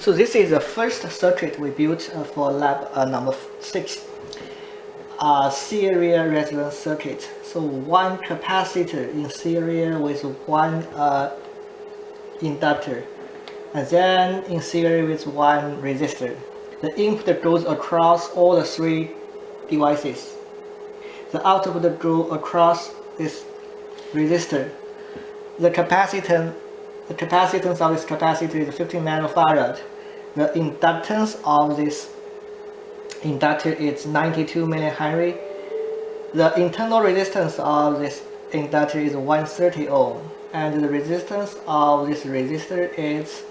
So this is the first circuit we built for lab number 6, serial resonance circuit. So one capacitor in serial with one inductor, and then in series with one resistor. The input goes across all the 3 devices. The output goes across this resistor. The capacitance of this capacitor is 15 nanofarad. The inductance of this inductor is 92 millihenry. The internal resistance of this inductor is 130 ohm, and the resistance of this resistor is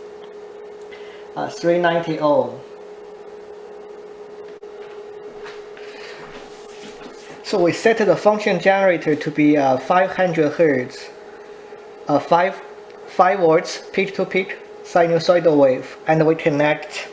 390 ohm. So we set the function generator to be 500 Hz, 5 volts peak-to-peak sinusoidal wave, and we connect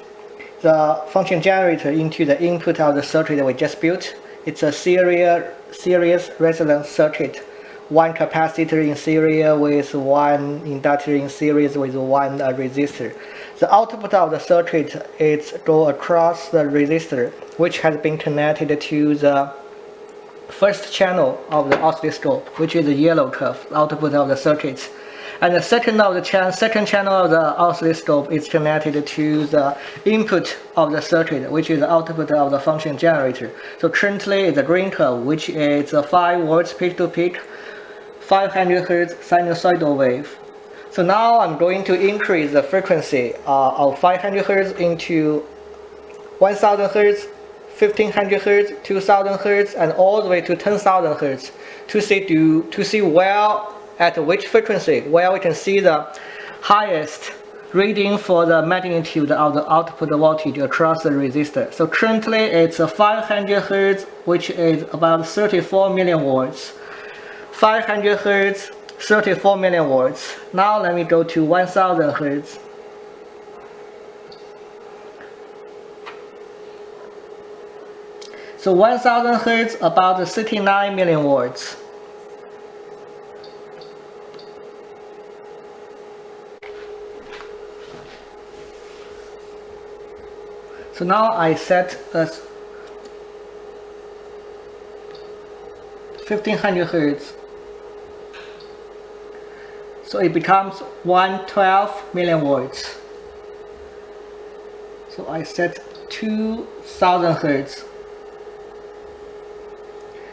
the function generator into the input of the circuit that we just built. It's a series resonance circuit. One capacitor in series with one inductor in series with one resistor. The output of the circuit is go across the resistor, which has been connected to the first channel of the oscilloscope, which is the yellow curve, output of the circuit. And the second channel of the oscilloscope is connected to the input of the circuit, which is the output of the function generator. So currently it's a green curve, which is a 5 volts peak-to-peak, 500 Hz sinusoidal wave. So now I'm going to increase the frequency of 500 Hz into 1000 Hz, 1500 Hz, 2000 Hz, and all the way to 10,000 Hz to see where at which frequency where we can see the highest reading for the magnitude of the output voltage across the resistor. So currently it's a 500 Hz, which is about 34 millivolts. 500 Hz, 34 millivolts. Now let me go to 1000 Hz. So 1000 Hz, about 39 millivolts. So now I set as 1500 Hz. So it becomes 112 millivolts. So I set 2000 Hz.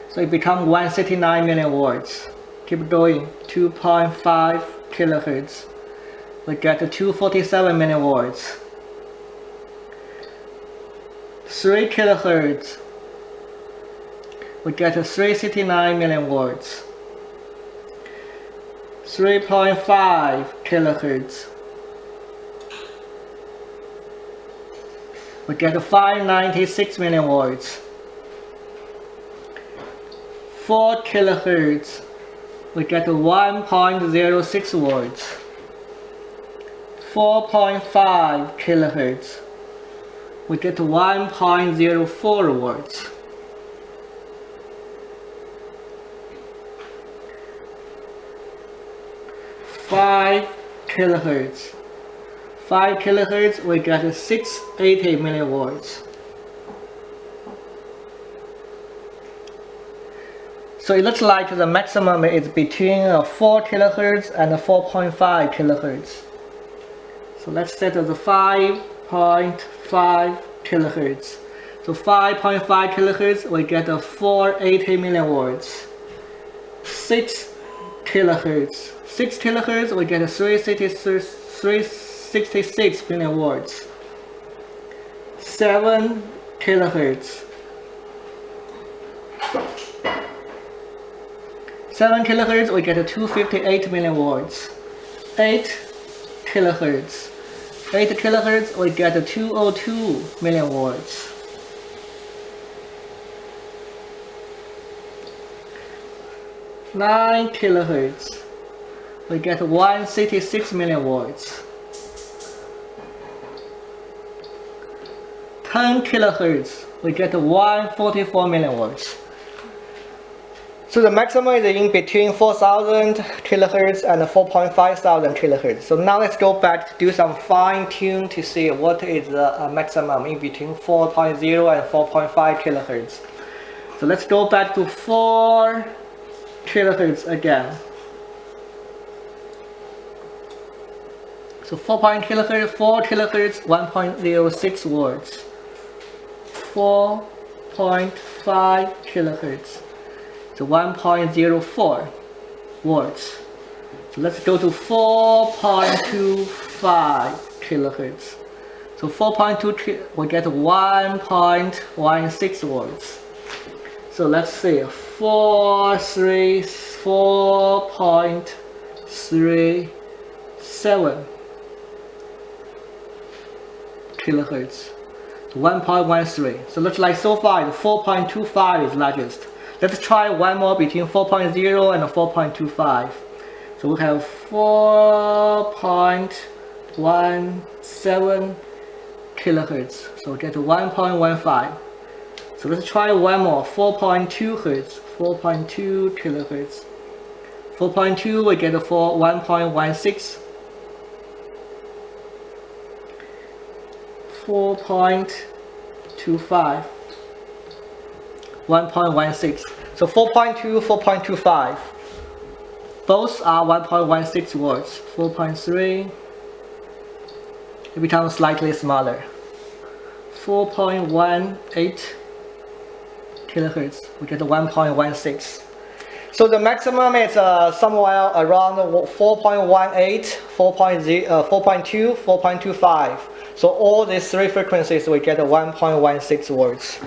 So it becomes 169 millivolts. Keep going, 2.5 kilohertz. We get 247 millivolts. 3 kilohertz. We get 369 millivolts. 3.5 kilohertz. We get 596 millivolts. 4 kilohertz. We get 1.06 volts. 4.5 kilohertz. We get 1.04 volts. 5 kilohertz. 5 kilohertz, we get 680 millivolts. So it looks like the maximum is between 4 kilohertz and 4.5 kilohertz. So let's set the 5.5 kilohertz. So 5.5 kilohertz, we get 480 millivolts. 6 kilohertz. 6 kilohertz, we get 366 millivolts. 7 kilohertz. 7 kilohertz, we get 258 millivolts. 8 kilohertz. 8 kilohertz, we get 202 millivolts. 9 kilohertz, we get 166 millivolts. 10 kilohertz, we get 144 millivolts. So the maximum is in between 4000 kilohertz and 4,500 kilohertz. So now let's go back to do some fine tune to see what is the maximum in between 4.0 and 4.5 kilohertz. So let's go back to 4 kilohertz again. So 4 kilohertz, 1.06 volts. 4.5 kilohertz. So 1.04 volts. So let's go to 4.25 kilohertz. So 4.2 we get 1.16 volts. So let's see, 4.37 kilohertz. 1.13. So looks like so far the 4.25 is largest. Let's try one more between 4.0 and 4.25. So we have 4.17 kilohertz. So get 1.15. So let's try one more, 4.2 hertz, 4.2 kilohertz. 4.2 we get 1.16. 4.25, 1.16. So 4.2, 4.25. Both are 1.16 volts. 4.3, it becomes slightly smaller. 4.18 kilohertz, we get 1.16. So the maximum is somewhere around 4.18, 4.2, 4.25. So all these three frequencies we get 1.16 volts.